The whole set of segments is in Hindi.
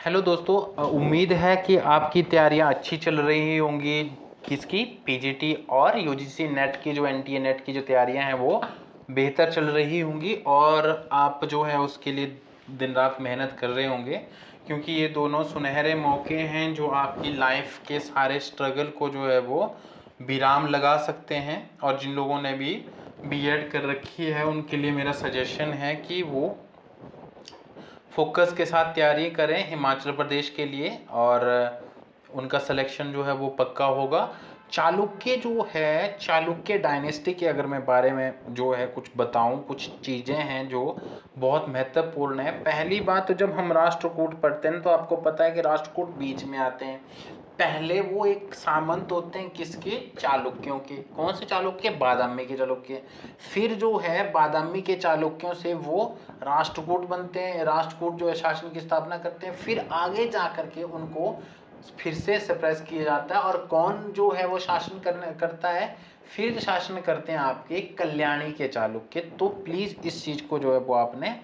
हेलो दोस्तों, उम्मीद है कि आपकी तैयारियां अच्छी चल रही होंगी। किसकी? पीजीटी और यूजीसी नेट की, जो एनटीए नेट की जो तैयारियां हैं वो बेहतर चल रही होंगी और आप जो है उसके लिए दिन रात मेहनत कर रहे होंगे, क्योंकि ये दोनों सुनहरे मौके हैं जो आपकी लाइफ के सारे स्ट्रगल को जो है वो विराम लगा सकते हैं। और जिन लोगों ने भी बीएड कर रखी है उनके लिए मेरा सजेशन है कि वो फोकस के साथ तैयारी करें हिमाचल प्रदेश के लिए, और उनका सिलेक्शन जो है वो पक्का होगा। चालुक्य जो है, चालुक्य डायनेस्टी के अगर मैं बारे में जो है कुछ बताऊं, कुछ चीज़ें हैं जो बहुत महत्वपूर्ण है। पहली बात, तो जब हम राष्ट्रकूट पढ़ते हैं तो आपको पता है कि राष्ट्रकूट बीच में आते हैं। पहले वो एक सामंत होते हैं किसके? चालुक्यों के। कौन से चालुक्य? बादामी के चालुक्य। फिर जो है बादामी के चालुक्यों से वो राष्ट्रकूट बनते हैं, राष्ट्रकूट जो है शासन की स्थापना करते हैं। फिर आगे जा करके उनको फिर से सप्रेस किया जाता है, और कौन जो है वो शासन करता है? फिर शासन करते हैं आपके कल्याणी के चालुक्य। तो प्लीज इस चीज को जो है वो आपने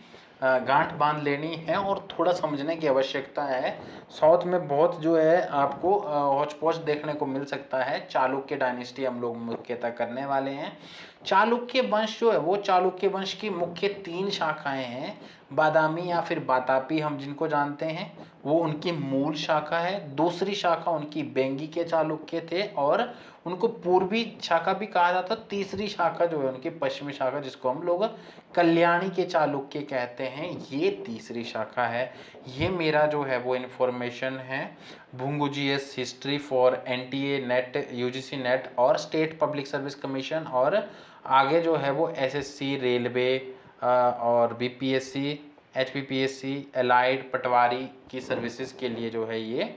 गांठ बांध लेनी है और थोड़ा समझने की आवश्यकता है। साउथ में बहुत जो है आपको हौच पौच देखने को मिल सकता है। चालुक्य डायनेस्टी हम लोग मुख्यतः करने वाले हैं। चालुक्य वंश जो है वो, चालुक्य वंश की मुख्य 3 शाखाएं हैं। बादामी या फिर बातापी हम जिनको जानते हैं, वो उनकी मूल शाखा है। दूसरी शाखा उनकी बेंगी के चालुक्य थे, और उनको पूर्वी शाखा भी कहा जाता। तीसरी शाखा जो है उनकी पश्चिमी शाखा, जिसको हम लोग कल्याणी के चालुक्य कहते हैं, ये तीसरी शाखा है। ये मेरा जो है वो इन्फॉर्मेशन है भूंगू GS history for NTA NET, UGC NET और स्टेट पब्लिक सर्विस कमीशन, और आगे जो है वो एसएससी, रेलवे और बीपीएससी, एचपीपीएससी, एलाइड, पटवारी की सर्विसेज के लिए जो है ये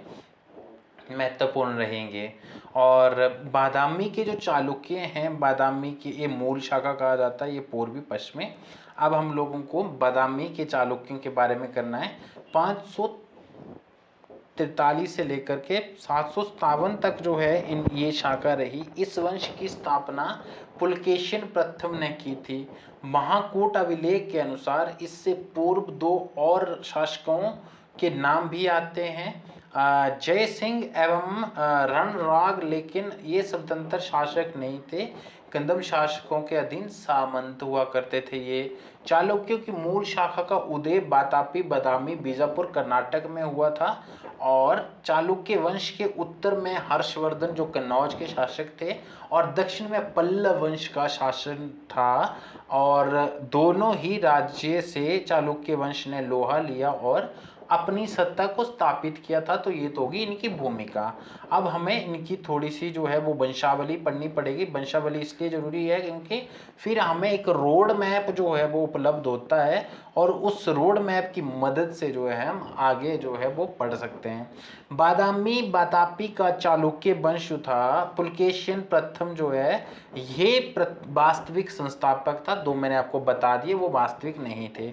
महत्वपूर्ण रहेंगे। और बादामी के जो चालुक्य हैं, बादामी की ये मूल शाखा कहा जाता है, ये पूर्वी पश्चिमी। अब हम लोगों को बादामी के चालुक्यों के बारे में करना है। 543 से लेकर के 757 तक जो है इन ये शाखा रही। इस वंश की स्थापना पुलकेशिन प्रथम ने की थी। महाकूट अभिलेख के अनुसार इससे पूर्व 2 और शासकों के नाम भी आते हैं, जय सिंह एवं रणराग, लेकिन ये स्वतंत्र शासक नहीं थे, कंदम शासकों के अधीन सामंत हुआ करते थे। ये चालुक्यों की मूल शाखा का उदय बातापी, बादामी, बीजापुर, कर्नाटक में हुआ था। और चालुक्य वंश के उत्तर में हर्षवर्धन जो कन्नौज के शासक थे, और दक्षिण में पल्लव वंश का शासन था। और दोनों ही राज्य से चालुक्य वंश ने लोहा लिया और अपनी सत्ता को स्थापित किया था। तो ये तो होगी इनकी भूमिका। अब हमें इनकी थोड़ी सी जो है वो वंशावली पढ़नी पड़ेगी। वंशावली इसलिए जरूरी है क्योंकि फिर हमें एक रोड मैप जो है वो उपलब्ध होता है, और उस रोड मैप की मदद से जो है हम आगे जो है वो पढ़ सकते हैं। बादामी बातापी का चालुक्य वंश था, पुलकेशिन प्रथम जो है ये वास्तविक संस्थापक था। 2 मैंने आपको बता दिए, वो वास्तविक नहीं थे।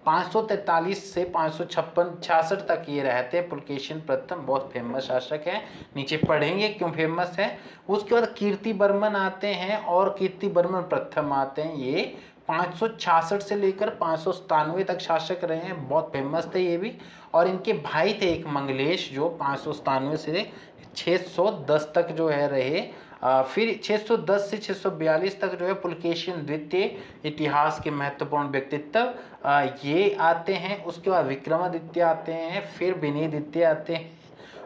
543 से 556 तक ये रहते। पुलकेशिन प्रथम बहुत फेमस शासक है, नीचे पढ़ेंगे क्यों फेमस है। उसके बाद कीर्ति वर्मन आते हैं, और कीर्ति वर्मन प्रथम आते हैं। ये 566 से लेकर 597 तक शासक रहे हैं, बहुत फेमस थे ये भी। और इनके भाई थे एक मंगलेश, जो 597 से 610 तक जो है रहे। फिर 610 से 642 तक जो है पुलकेशिन द्वितीय, इतिहास के महत्वपूर्ण व्यक्तित्व ये आते हैं। उसके बाद विक्रमादित्य आते हैं, फिर विनयदित्य आते हैं,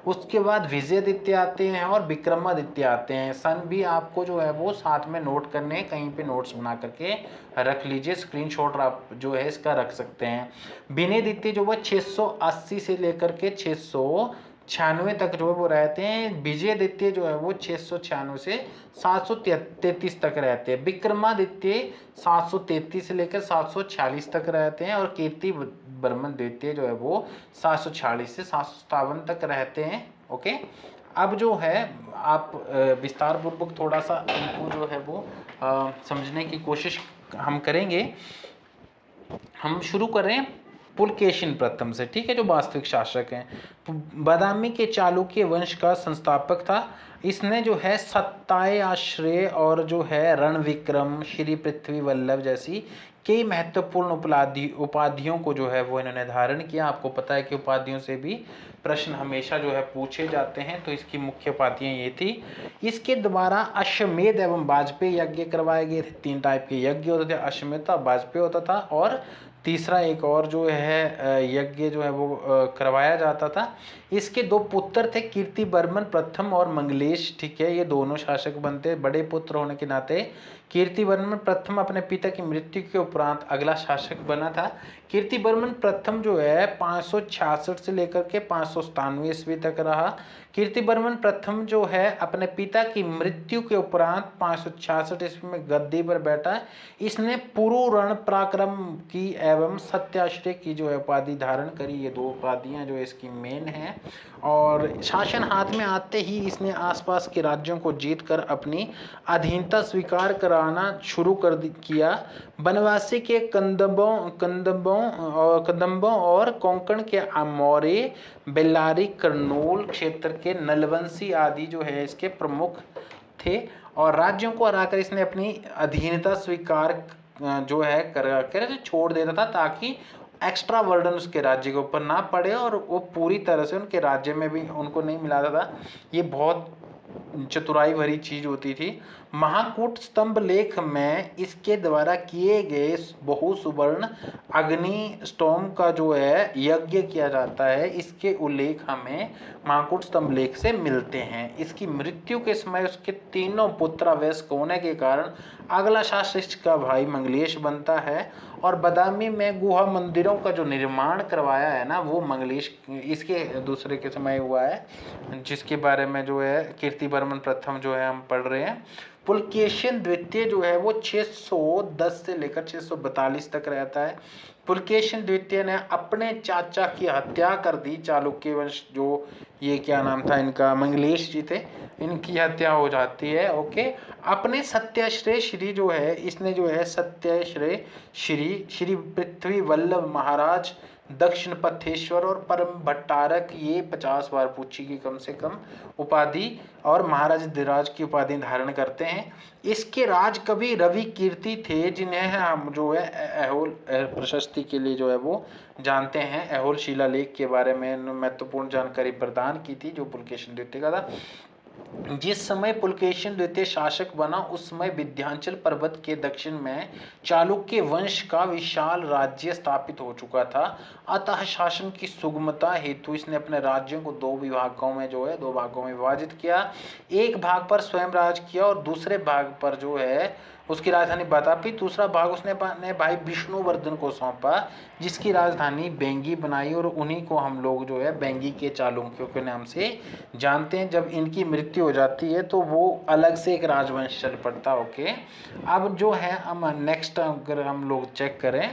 उसके बाद विजयादित्य आते हैं, और विक्रमादित्य आते हैं। सन भी आपको जो है वो साथ में नोट करने हैं, कहीं पे नोट्स बना करके रख लीजिए, स्क्रीनशॉट आप जो है इसका रख सकते हैं। विनयदित्य जो वो 680 से लेकर के 696 तक जो है वो रहते हैं। विजयादित्य जो है वो 696 से 733 तक रहते हैं। विक्रमादित्य 733 से लेकर 746 तक रहते हैं, और कीर्ति वर्मन द्वितीय जो है वो 746 से 757 तक रहते हैं। ओके, अब जो है आप विस्तार पूर्वक थोड़ा सा इनको जो है वो समझने की कोशिश हम करेंगे। हम शुरू करें पुलकेशिन प्रथम से, ठीक है, जो वास्तविक शासक हैं। बादामी के चालुक्य वंश का संस्थापक था। इसने जो है सत्ताय आश्रय और जो है रण विक्रम, श्री पृथ्वी वल्लभ जैसी कई महत्वपूर्ण उपाधियों को जो है वो इन्होंने धारण किया। आपको पता है कि उपाधियों से भी प्रश्न हमेशा जो है पूछे जाते हैं, तो इसकी मुख्य उपाधियां ये थी। इसके द्वारा अश्वमेध एवं वाजपेयी यज्ञ करवाए गए थे। 3 टाइप के यज्ञ होते थे, अश्वमेध था, वाजपेयी होता था, और तीसरा एक और जो है यज्ञ जो है वो करवाया जाता था। इसके 2 पुत्र थे, कीर्तिवर्मन प्रथम और मंगलेश, ठीक है, ये दोनों शासक बनते। बड़े पुत्र होने के नाते कीर्तिवर्मन प्रथम अपने पिता की मृत्यु के उपरांत अगला शासक बना था। कीर्तिवर्मन प्रथम जो है 566 से लेकर के 597 ईस्वी तक रहा। कीर्तिवर्मन प्रथम जो है अपने पिता की मृत्यु के उपरांत 566 ईस्वी में गद्दी पर बैठा। इसने पुरुरण पराक्रम की एवं सत्याश्रय की जो है उपाधि धारण करी। ये 2 उपाधियां जो इसकी मेन है। और शासन हाथ में आते ही इसने आसपास के राज्यों को जीतकर अपनी अधीनता स्वीकार कराना शुरू किया। बनवासी के कदम्बों और कोंकण के मौर्य, बेल्लारी, कर्नूल क्षेत्र के नलवंशी आदि जो है इसके प्रमुख थे। और राज्यों को हराकर इसने अपनी अधीनता स्वीकार जो है कर छोड़ देता था, ताकि एक्स्ट्रा वर्डन उसके राज्य के ऊपर ना पड़े और वो पूरी तरह से उनके राज्य में भी उनको नहीं मिलाता था। ये बहुत चतुराई भरी चीज होती थी। महाकूट स्तंभ लेख में इसके द्वारा किए गए बहु सुवर्ण अग्नि स्टोम का जो है यज्ञ किया जाता है, इसके उल्लेख हमें महाकूट स्तंभ लेख से मिलते हैं। इसकी मृत्यु के समय उसके तीनों पुत्र वयस्क होने के कारण अगला शासक का भाई मंगलेश बनता है। और बदामी में गुहा मंदिरों का जो निर्माण करवाया है ना, वो मंगलेश इसके दूसरे के समय हुआ है, जिसके बारे में जो है कीर्तिवर्मन प्रथम जो है हम पढ़ रहे हैं। पुलकेशिन द्वितीय जो है वो 610 से लेकर 642 तक रहता है। पुलकेशिन द्वितीय ने अपने चाचा की हत्या कर दी। चालुक्य वंश जो ये क्या नाम था इनका, मंगलेश जी थे, इनकी हत्या हो जाती है। ओके, अपने सत्याश्रय श्री जो है इसने जो है सत्याश्रय श्री पृथ्वी वल्लभ महाराज, दक्षिण पथेश्वर और परम भट्टारक, ये 50 बार पूछी गई कम से कम उपाधि, और महाराज धीराज की उपाधि धारण करते हैं। इसके राजकवि रवि कीर्ति थे, जिन्हें हम जो है ऐहोल प्रशस्ति के लिए जो है वो जानते हैं। ऐहोल शिलालेख के बारे में महत्वपूर्ण जानकारी प्रदान की थी जो पुलकेशिन द्वितीय का था। जिस समय पुलकेशिन द्वितीय शासक बना उस समय विंध्याचल पर्वत के दक्षिण में चालुक्य वंश का विशाल राज्य स्थापित हो चुका था। अतः शासन की सुगमता हेतु इसने अपने राज्यों को 2 विभागों में जो है 2 भागों में विभाजित किया। एक भाग पर स्वयं राज किया और दूसरे भाग पर जो है उसकी राजधानी बतापी, दूसरा भाग उसने अपने भाई विष्णुवर्धन को सौंपा, जिसकी राजधानी बेंगी बनाई। और उन्हीं को हम लोग जो है बेंगी के चालुक्यों के नाम से जानते हैं। जब इनकी मृत्यु हो जाती है तो वो अलग से एक राजवंश चल पड़ता। ओके, अब जो है हम नेक्स्ट अगर हम लोग चेक करें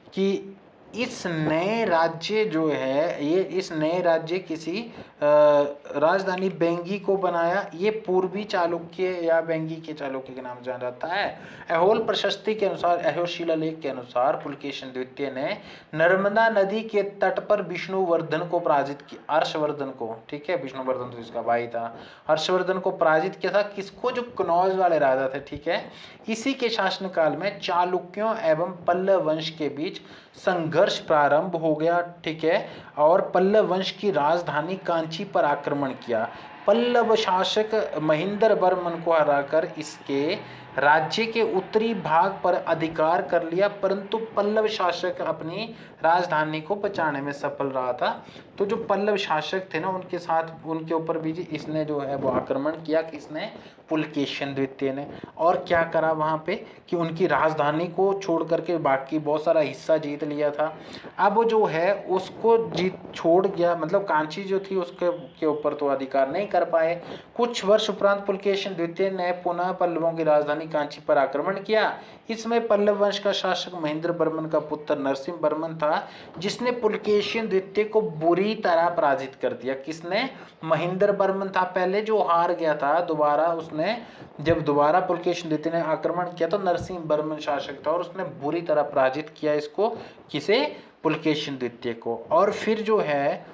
कि इस नए राज्य जो है ये इस नए राज्य किसी राजधानी बेंगी को बनाया। ये पूर्वी चालुक्य या बेंगी के चालुक्य के नाम जाना जाता है। ऐहोल प्रशस्ति के अनुसार, ऐहोल शिलालेख के अनुसार पुलकेशिन द्वितीय ने नर्मदा नदी के तट पर विष्णुवर्धन को पराजित किया। हर्षवर्धन को, ठीक है, विष्णुवर्धन तो इसका भाई था, हर्षवर्धन को पराजित किया था। किसको? जो कनौज वाले राजा थे, ठीक है। इसी के शासनकाल में चालुक्यों एवं पल्लव वंश के बीच संघर्ष प्रारंभ हो गया, ठीक है। और पल्लव वंश की राजधानी कांची पर आक्रमण किया। पल्लव शासक महेंद्र वर्मन को हराकर इसके राज्य के उत्तरी भाग पर अधिकार कर लिया, परंतु पल्लव शासक अपनी राजधानी को बचाने में सफल रहा था। तो जो पल्लव शासक थे ना, उनके साथ उनके ऊपर भी इसने जो है वो आक्रमण किया। किसने? पुलकेशिन द्वितीय ने। और क्या करा वहां पे कि उनकी राजधानी को छोड़ करके बाकी बहुत सारा हिस्सा जीत लिया था। अब जो है उसको जीत छोड़ गया, मतलब कांची जो थी उसके के ऊपर तो अधिकार नहीं कर पाए। कुछ वर्ष उपरांत पुलकेशिन द्वितीय ने पुनः पल्लवों की राजधानी कांची पर आक्रमण किया। इसमें पल्लव वंश का शासक महेंद्र वर्मन का पुत्र नरसिंह वर्मन था, जिसने पुलकेशिन द्वितीय को बुरी तरह पराजित कर दिया। किसने? महेंद्र वर्मन था पहले जो हार गया था। दोबारा उसने जब दोबारा पुलकेशिन द्वितीय ने आक्रमण किया तो नरसिंह वर्मन शासक था और उसने बुरी तरह पराजित किया इसको। किसे? पुलकेशिन द्वितीय को। और फिर जो है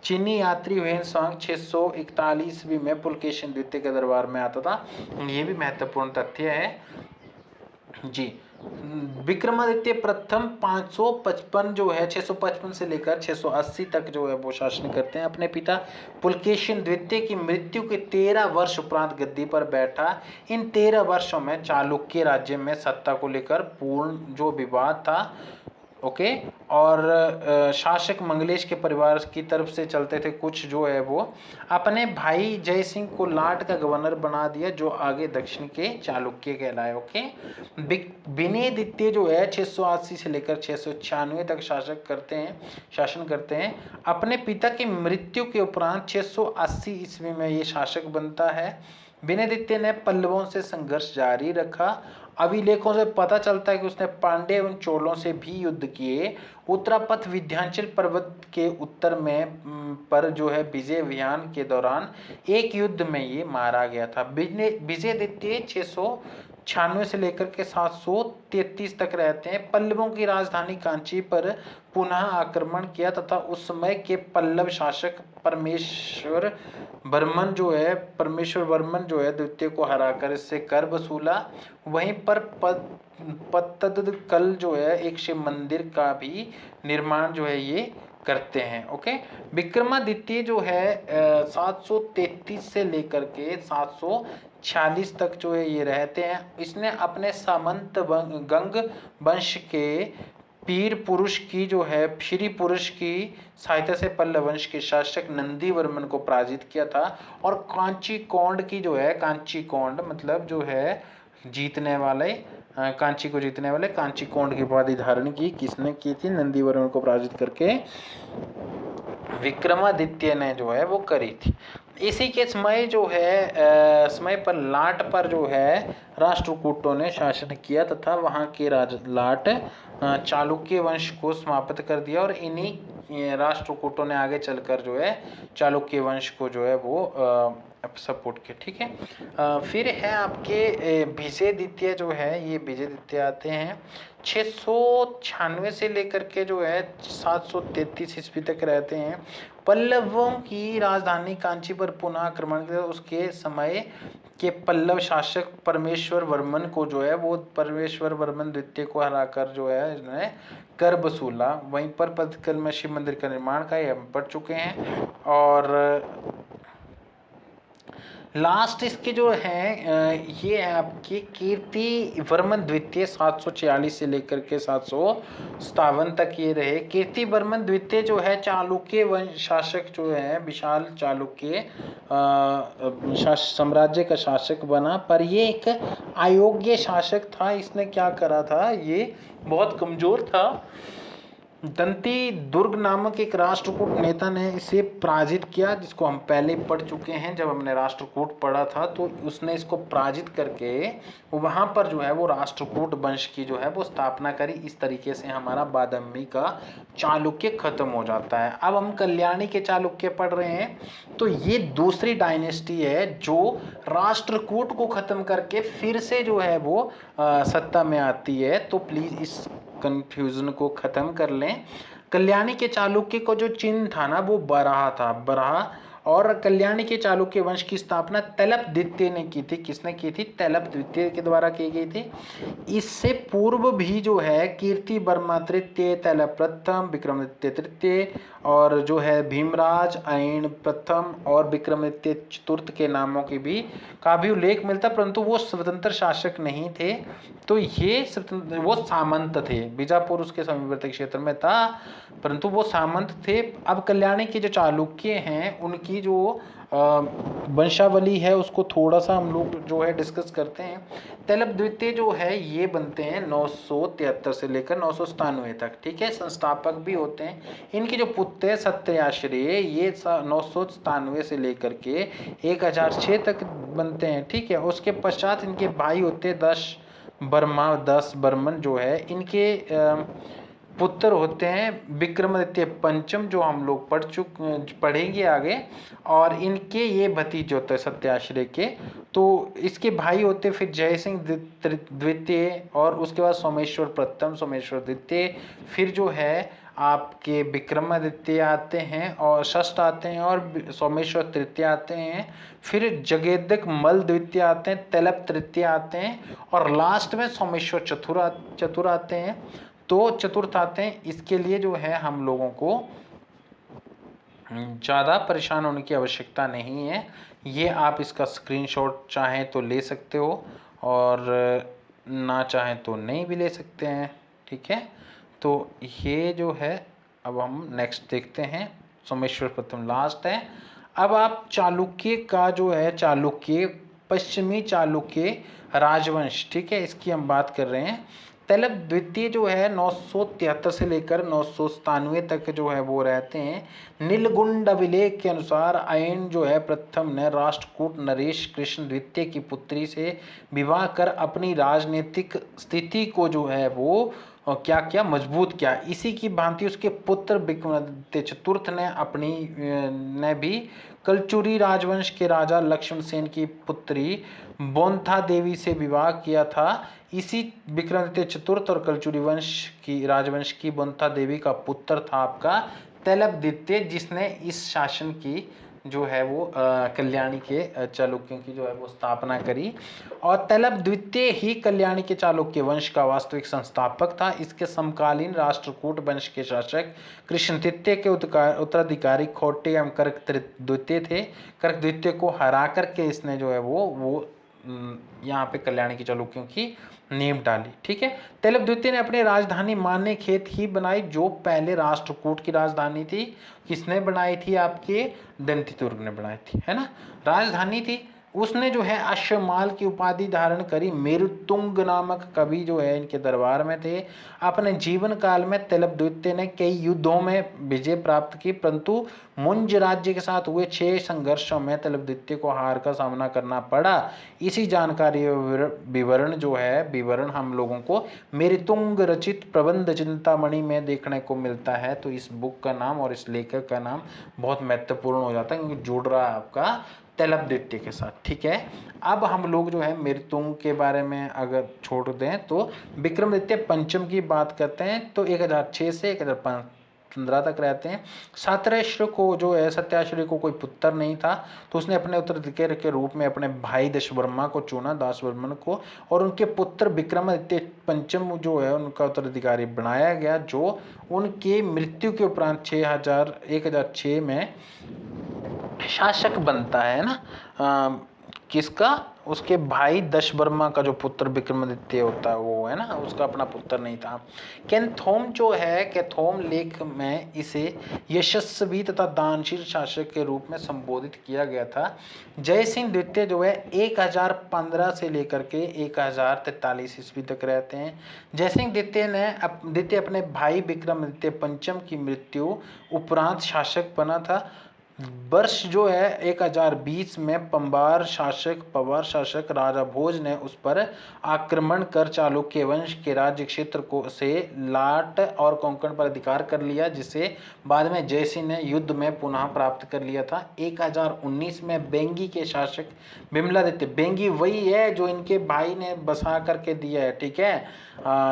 चीनी यात्री हुएनसांग 641 ईस्वी में पुलकेशिन द्वितीय के दरबार में आता था। ये भी महत्वपूर्ण तथ्य है जी। विक्रमादित्य प्रथम 555 जो है 655 से लेकर 680 तक जो है वो शासन करते हैं। अपने पिता पुलकेशिन द्वितीय की मृत्यु के 13 वर्ष उपरांत गद्दी पर बैठा। इन 13 वर्षों में चालुक्य राज्य में सत्ता को लेकर पूर्ण जो विवाद था, ओके, और शासक मंगलेश के परिवार की तरफ से चलते थे कुछ जो है वो अपने भाई जय सिंह को लाट का गवर्नर बना दिया, जो आगे दक्षिण के चालुक्य कहलाए। ओके, विनय द्वितीय जो है 680 से लेकर 696 तक शासन करते हैं। अपने पिता की मृत्यु के उपरांत 680 ईस्वी में ये शासक बनता है। विनयदित्य ने पल्लवों से संघर्ष जारी रखा। अभिलेखों से पता चलता है कि उसने पांड्य एवं चोलों से भी युद्ध किए। उत्तरापथ विंध्याचल पर्वत के उत्तर में पर जो है विजय अभियान के दौरान एक युद्ध में ये मारा गया था। विजयदित्य 696 से लेकर के 733 तक रहते हैं। पल्लवों की राजधानी कांची पर पुनः आक्रमण किया तथा उस समय के पल्लव शासक परमेश्वर वर्मन जो है द्वितीय को हराकर इससे कर वसूला। वहीं पर पत्तदकल जो है एक शिव मंदिर का भी निर्माण जो है ये करते हैं। ओके, विक्रमादित्य जो है 733 से लेकर के 746 तक जो है ये रहते हैं। इसने अपने सामंत गंग वंश के पीर पुरुष की जो है श्री पुरुष की सहायता से पल्लव वंश के शासक नंदी वर्मन को पराजित किया था। और कांची कोंड की जो है, कांची कोंड मतलब जो है जीतने वाले, कांची को जीतने वाले कांची कोंड की उपाधि धारण की किसने की थी? नंदी वर्मन को पराजित करके विक्रमादित्य ने जो है वो करी थी। इसी के समय जो है समय पर लाट पर जो है राष्ट्रकूटों ने शासन किया तथा वहां के लाट चालुक्य वंश को समाप्त कर दिया। और इन्हीं राष्ट्रकूटों ने आगे चलकर जो है चालुक्य वंश को जो है वो सपोर्ट किया। ठीक है, फिर है आपके विजयदित्य जो है, ये विजयदित्य आते हैं 696 से लेकर के जो है 733 ईस्वी तक रहते हैं। पल्लवों की राजधानी कांची पर पुनः आक्रमण किया। उसके समय के पल्लव शासक परमेश्वर वर्मन को जो है वो परमेश्वर वर्मन द्वितीय को हराकर जो है इसने कर वसूला। वहीं पर पत्तदकल में शिव मंदिर का निर्माण का ये हम पढ़ चुके हैं। और लास्ट इसके जो है ये है आपकी कीर्ति वर्मन द्वितीय 746 से लेकर के 757 तक ये रहे। कीर्ति वर्मन द्वितीय जो है चालुक्य वंश शासक जो है विशाल चालुक्य साम्राज्य का शासक बना, पर ये एक अयोग्य शासक था। इसने क्या करा था, ये बहुत कमजोर था। दंती दुर्ग नामक एक राष्ट्रकूट नेता ने इसे पराजित किया, जिसको हम पहले पढ़ चुके हैं जब हमने राष्ट्रकूट पढ़ा था। तो उसने इसको पराजित करके वहां पर जो है वो राष्ट्रकूट वंश की जो है वो स्थापना करी। इस तरीके से हमारा बादामी का चालुक्य खत्म हो जाता है। अब हम कल्याणी के चालुक्य पढ़ रहे हैं। तो ये दूसरी डायनेस्टी है जो राष्ट्रकूट को खत्म करके फिर से जो है वो सत्ता में आती है। तो प्लीज इस कंफ्यूजन को खत्म कर लें। कल्याणी के चालुक्य को जो चिन्ह था ना वो बराह था, बराह। और कल्याणी के चालुक्य वंश की स्थापना तैलप द्वितीय ने की थी। किसने की थी? तैलप द्वितीय के द्वारा की गई थी। इससे पूर्व भी जो है कीर्ति वर्मा तृतीय, तैलप प्रथम, विक्रमादित्य तृतीय और जो है भीमराज अयन प्रथम और विक्रमादित्य चतुर्थ के नामों की भी का भी उल्लेख मिलता, परंतु वो स्वतंत्र शासक नहीं थे। तो ये वो सामंत थे। बीजापुर उसके समीपवर्ती क्षेत्र में था, परंतु वो सामंत थे। अब कल्याणी के जो चालुक्य हैं उनकी जो वंशावली है उसको थोड़ा सा हम लोग जो है डिस्कस करते हैं। तैलप द्वितीय जो है ये बनते हैं 973 से लेकर 997 तक। ठीक है, संस्थापक भी होते हैं। इनके जो पुत्र है सत्याश्रय, ये 997 से लेकर के 1006 तक बनते हैं। ठीक है, उसके पश्चात इनके भाई होते हैं 10 बर्मन जो है, इनके पुत्र होते हैं विक्रमादित्य पंचम, जो हम लोग पढ़ेंगे आगे। और इनके ये भतीजे होते हैं सत्याश्रय के। तो इसके भाई होते फिर जय सिंह द्वितीय और उसके बाद सोमेश्वर प्रथम, सोमेश्वर द्वितीय। फिर जो है आपके विक्रमादित्य आते हैं और षष्ठ आते हैं, और सोमेश्वर तृतीय आते हैं, फिर जगेदिक मल द्वितीय आते हैं, तैलप तृतीय आते हैं, और लास्ट में सोमेश्वर चतुर आते हैं। तो चतुर्थ आते हैं। इसके लिए जो है हम लोगों को ज़्यादा परेशान होने की आवश्यकता नहीं है। ये आप इसका स्क्रीनशॉट चाहें तो ले सकते हो और ना चाहें तो नहीं भी ले सकते हैं, ठीक है। तो ये जो है, अब हम नेक्स्ट देखते हैं। सोमेश्वर प्रथम लास्ट है। अब आप चालुक्य का जो है, चालुक्य पश्चिमी चालुक्य राजवंश, ठीक है, इसकी हम बात कर रहे हैं। तैलप द्वितीय जो है 973 से लेकर 997 तक जो है वो रहते हैं। नीलगुंड अभिलेख के अनुसार अयन जो है प्रथम ने राष्ट्रकूट नरेश कृष्ण द्वितीय की पुत्री से विवाह कर अपनी राजनीतिक स्थिति को जो है वो क्या क्या मजबूत किया। इसी की भांति उसके पुत्र विक्रमादित्य चतुर्थ ने भी कलचुरी राजवंश के राजा लक्ष्मण सेन की पुत्री बोंथा देवी से विवाह किया था। इसी विक्रमादित्य चतुर्थ और कलचुरी राजवंश की बोंथा देवी का पुत्र था आपका तैलप द्वितीय, जिसने इस शासन की जो है वो कल्याणी के चालुक्यों की जो है वो स्थापना करी। और तैलप द्वितीय ही कल्याणी के चालुक्य वंश का वास्तविक संस्थापक था। इसके समकालीन राष्ट्रकूट वंश के शासक कृष्ण तृतीय के उत्तराधिकारी खोटे एवं कर्क द्वितीय थे। कर्क द्वितीय को हरा करके इसने जो है वो यहाँ पे कल्याणी के चालुक्यों की नींव डाली, ठीक है। तैलप द्वितीय ने अपनी राजधानी मान्यखेत ही बनाई, जो पहले राष्ट्रकूट की राजधानी थी। किसने बनाई थी? आपके दंतिदुर्ग ने बनाई थी, है ना, राजधानी थी। उसने जो है अश्वमाल की उपाधि धारण करी। मेरुतुंग नामक कवि जो है इनके दरबार में थे। अपने जीवन काल में तैलप द्वितीय ने कई युद्धों में विजय प्राप्त की, परंतु मुंज राज्य के साथ हुए 6 संघर्षों में तैलप द्वितीय को हार का सामना करना पड़ा। इसी जानकारी विवरण हम लोगों को मेरुतुंग रचित प्रबंध चिंतामणि में देखने को मिलता है। तो इस बुक का नाम और इस लेखक का नाम बहुत महत्वपूर्ण हो जाता है, क्योंकि जुड़ रहा है आपका तैलप द्वितीय के साथ, ठीक है। अब हम लोग जो है मेरुतुंग के बारे में अगर छोड़ दें तो विक्रमादित्य पंचम की बात करते हैं। तो 1006 से 1015 तक रहते हैं। सत्याश्रय को कोई पुत्र नहीं था, तो उसने अपने उत्तराधिकारी के रूप में अपने भाई दशवर्मा को चुना, दासवर्मन को, और उनके पुत्र विक्रमादित्य पंचम जो है उनका उत्तराधिकारी बनाया गया, जो उनके मृत्यु के उपरांत 1006 में शासक बनता है ना। किसका? उसके भाई दशवर्मा का जो पुत्र विक्रमादित्य होता है वो, है ना, उसका अपना पुत्र नहीं था। केंथोम जो है, केथोम लेख में इसे यशस्वी तथा दानशील शासक के रूप में संबोधित किया गया था। जय सिंह द्वितीय जो है 1015 से लेकर के 1043 ईस्वी तक रहते हैं। जय सिंह द्वितीय अपने भाई विक्रमादित्य पंचम की मृत्यु उपरांत शासक बना था। वर्ष जो है 1020 में पवार शासक राजा भोज ने उस पर आक्रमण कर चालुक्य वंश के राज्य क्षेत्र को से लाट और कोंकण पर अधिकार कर लिया, जिसे बाद में जयसिंह ने युद्ध में पुनः प्राप्त कर लिया था। 1019 में बेंगी के शासक बिमलादित्य, बेंगी वही है जो इनके भाई ने बसा करके दिया है, ठीक है।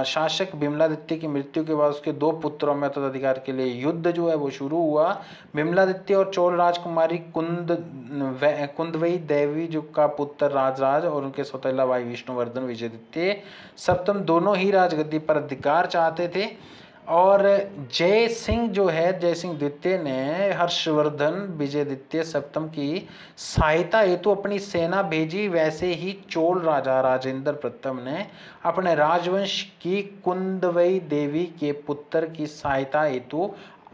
शासक बिमलादित्य की मृत्यु के बाद उसके 2 पुत्रों में उत्तराधिकार के लिए युद्ध जो है वो शुरू हुआ। बिमलादित्य और चोल राजकुमारी कुंदवई देवी जो का पुत्र राजराज और उनके सौतेला भाई विष्णुवर्धन विजयदित्य सप्तम दोनों ही राजगद्दी पर अधिकार चाहते थे। और जय सिंह द्वितीय ने हर्षवर्धन विजयदित्य सप्तम की सहायता हेतु अपनी सेना भेजी। वैसे ही चोल राजा राजेंद्र प्रथम ने अपने राजवंश की कुंदवई देवी के पुत्र की सहायता हेतु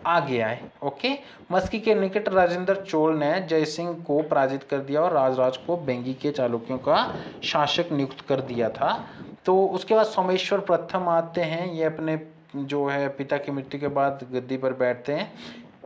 आगे आए। ओके, मस्की के निकट राजेंद्र चोल ने जयसिंह को पराजित कर दिया और राजराज को बेंगी के चालुक्यों का शासक नियुक्त कर दिया था। तो उसके बाद सोमेश्वर प्रथम आते हैं। ये अपने जो है पिता की मृत्यु के बाद गद्दी पर बैठते हैं।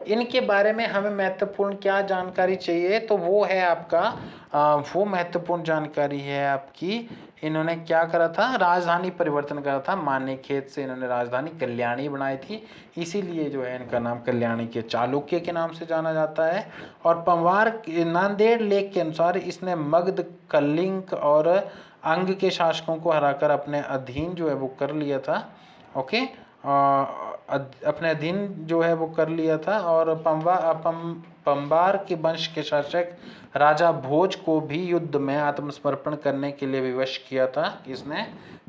इनके बारे में हमें महत्वपूर्ण क्या जानकारी चाहिए, तो वो है आपका वो महत्वपूर्ण जानकारी है आपकी, इन्होंने क्या करा था? राजधानी परिवर्तन करा था। मान्यखेत से इन्होंने राजधानी कल्याणी बनाई थी, इसीलिए जो है इनका नाम कल्याणी के चालुक्य के नाम से जाना जाता है। और पंवार नांदेड़ लेख के अनुसार इसने मगध, कलिंग और अंग के शासकों को हराकर अपने अधीन जो है वो कर लिया था। ओके, अपने अधीन जो है वो कर लिया था, और पंबार के वंश के शासक राजा भोज को भी युद्ध में आत्मसमर्पण करने के लिए विवश किया था। इसने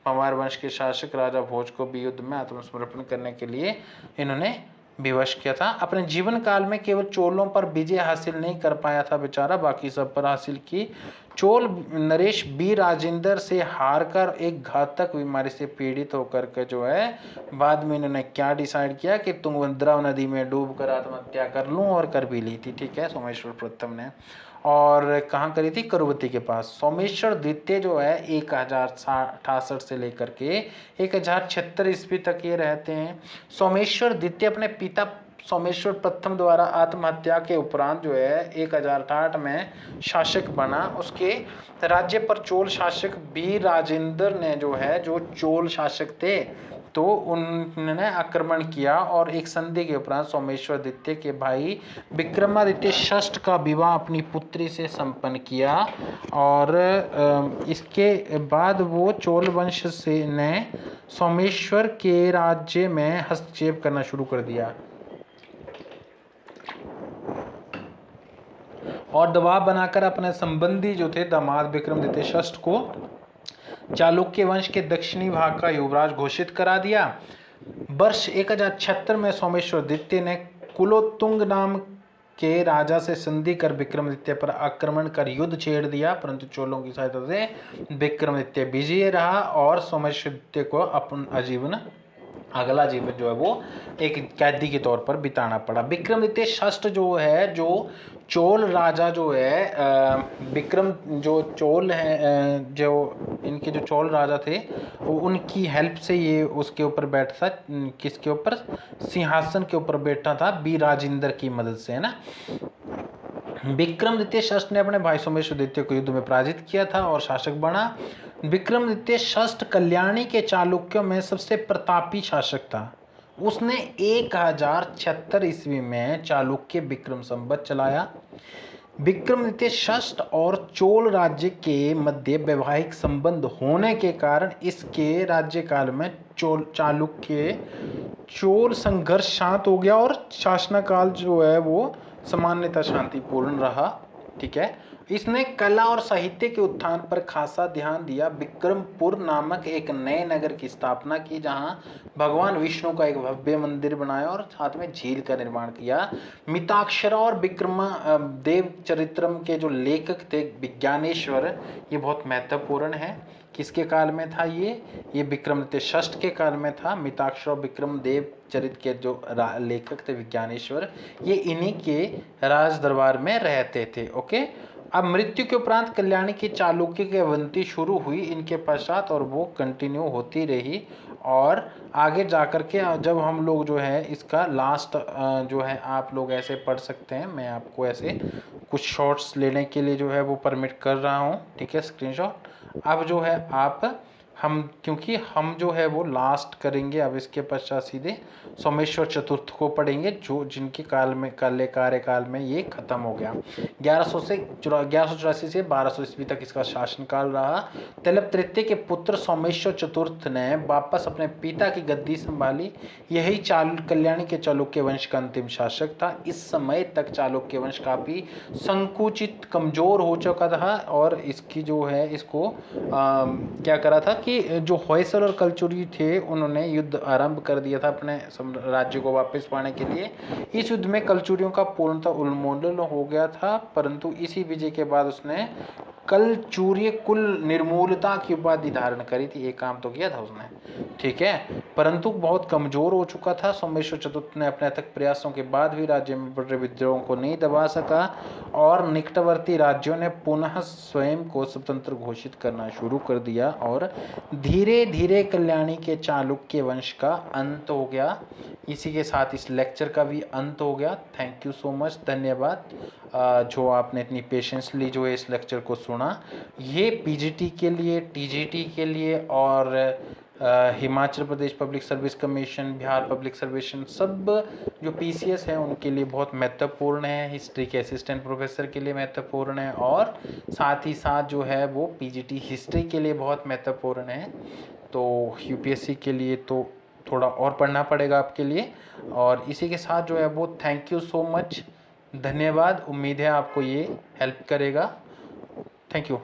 पंबार वंश के शासक राजा भोज को भी युद्ध में आत्मसमर्पण करने के लिए इन्होंने विवश किया था। अपने जीवन काल में केवल चोलों पर विजय हासिल नहीं कर पाया था बेचारा, बाकी सब पर हासिल की। चोल नरेश बी राजेंद्र से हारकर एक घातक बीमारी से पीड़ित होकर के जो है बाद में इन्होंने क्या डिसाइड किया कि तुंगभद्रा नदी में डूब कर आत्महत्या कर लूं, और कर भी ली थी। ठीक है, सोमेश्वर प्रथम ने। और कहाँ करी थी? करुवती के पास। सोमेश्वर द्वितीय जो है 1068 से लेकर के 1076 ईस्वी तक ये रहते हैं। सोमेश्वर द्वितीय अपने पिता सोमेश्वर प्रथम द्वारा आत्महत्या के उपरांत जो है 1068 में शासक बना। उसके राज्य पर चोल शासक बी राजेंद्र ने जो है, जो चोल शासक थे, तो उन्होंने आक्रमण किया और एक संधि के उपरांत सोमेश्वर द्वितीय के भाई विक्रमादित्य षष्ठ का विवाह अपनी पुत्री से संपन्न किया। और इसके बाद वो चोल वंश से ने सोमेश्वर के राज्य में हस्तक्षेप करना शुरू कर दिया और दबाव बनाकर अपने संबंधी जो थे दामाद विक्रमादित्य षष्ठ को चालुक्य वंश के दक्षिणी भाग का युवराज घोषित करा दिया। वर्ष 1076 में सोमेश्वर द्वितीय ने कुलोत्तुंग नाम के राजा से संधि कर विक्रमादित्य पर आक्रमण कर युद्ध छेड़ दिया, परंतु चोलों की सहायता से विक्रमादित्य विजयी रहा और सोमेश्वर द्वितीय को अपना आजीवन अगला जीवन जो है वो एक कैदी के तौर पर बिताना पड़ा। विक्रमादित्य षष्ठ जो है, जो चोल राजा जो है विक्रम जो चोल है, जो इनके जो चोल राजा थे वो उनकी हेल्प से ये उसके ऊपर बैठा था। किसके ऊपर? सिंहासन के ऊपर बैठा था, बी राजेंद्र की मदद से, है ना। विक्रमादित्य षष्ठ ने अपने भाई सोमेश्वर द्वितीय को युद्ध में पराजित किया था और शासक बना। विक्रमादित्य षष्ठ कल्याणी के चालुक्यों में सबसे प्रतापी शासक था। उसने 1076 ईस्वी में चालुक्य विक्रम संवत चलाया। विक्रमादित्य षष्ठ और चोल राज्य के मध्य वैवाहिक संबंध होने के कारण इसके राज्यकाल में चालुक्य चोल संघर्ष शांत हो गया और शासनकाल जो है वो सामान्यतः शांतिपूर्ण रहा। ठीक है, इसने कला और साहित्य के उत्थान पर खासा ध्यान दिया। विक्रमपुर नामक एक नए नगर की स्थापना की, जहां भगवान विष्णु का एक भव्य मंदिर बनाया और साथ में झील का निर्माण किया। मिताक्षरा और विक्रम देव चरित्रम के जो लेखक थे विज्ञानेश्वर, ये बहुत महत्वपूर्ण है। किसके काल में था ये विक्रमादित्य षष्ठ के काल में था। मिताक्षर और विक्रम देव चरित्र के जो लेखक थे विज्ञानेश्वर, ये इन्हीं के राज दरबार में रहते थे। ओके, अब मृत्यु के उपरांत कल्याणी की चालुक्य की अवंती शुरू हुई इनके पश्चात, और वो कंटिन्यू होती रही। और आगे जाकर के जब हम लोग जो है इसका लास्ट जो है आप लोग ऐसे पढ़ सकते हैं, मैं आपको ऐसे कुछ शॉर्ट्स लेने के लिए जो है वो परमिट कर रहा हूँ। ठीक है, स्क्रीनशॉट। अब जो है क्योंकि हम जो है वो लास्ट करेंगे, अब इसके पश्चात सीधे सोमेश्वर चतुर्थ को पढ़ेंगे, जो जिनके कार्यकाल में ये खत्म हो गया। 1184 से 1200 ईस्वी तक इसका शासनकाल रहा। तलब तृतीय के पुत्र सोमेश्वर चतुर्थ ने वापस अपने पिता की गद्दी संभाली। यही कल्याणी के चालुक्य वंश का अंतिम शासक था। इस समय तक चालुक्य वंश काफी संकुचित, कमजोर हो चुका था, और इसकी जो है इसको क्या करा था कि जो होयसल और कलचुरी थे उन्होंने युद्ध आरंभ कर दिया था अपने राज्य को वापस पाने के लिए। इस युद्ध में कलचुरियों का पूर्णतः उन्मूलन हो गया था, परंतु इसी विजय के बाद उसने कलचूर्य कुल निर्मूलता की उपाधि धारण करी थी। एक काम तो किया था उसने, ठीक है, परंतु बहुत कमजोर हो चुका था। सोमेश्वर चतुर्थ ने अपने अथक प्रयासों के बाद भी राज्य में बढ़ रहे विद्रोहों को नहीं दबा सका, और निकटवर्ती राज्यों ने पुनः स्वयं को स्वतंत्र घोषित करना शुरू कर दिया, और धीरे धीरे कल्याणी के चालुक्य वंश का अंत हो गया। इसी के साथ इस लेक्चर का भी अंत हो गया। थैंक यू सो मच, धन्यवाद जो आपने इतनी पेशेंसली जो है इस लेक्चर को सुना। ये पीजीटी के लिए, टीजीटी के लिए, और Himachal Pradesh public service commission, Bihar public service, सब जो पीसीएस हैं उनके लिए बहुत महत्वपूर्ण है। हिस्ट्री के असिस्टेंट प्रोफेसर के लिए महत्वपूर्ण है, और साथ ही साथ जो है वो पीजीटी हिस्ट्री के लिए बहुत महत्वपूर्ण है। तो यूपीएससी के लिए तो थोड़ा और पढ़ना पड़ेगा आपके लिए। और इसी के साथ जो है वो थैंक यू सो मच, धन्यवाद। उम्मीद है आपको ये हेल्प करेगा। Thank you.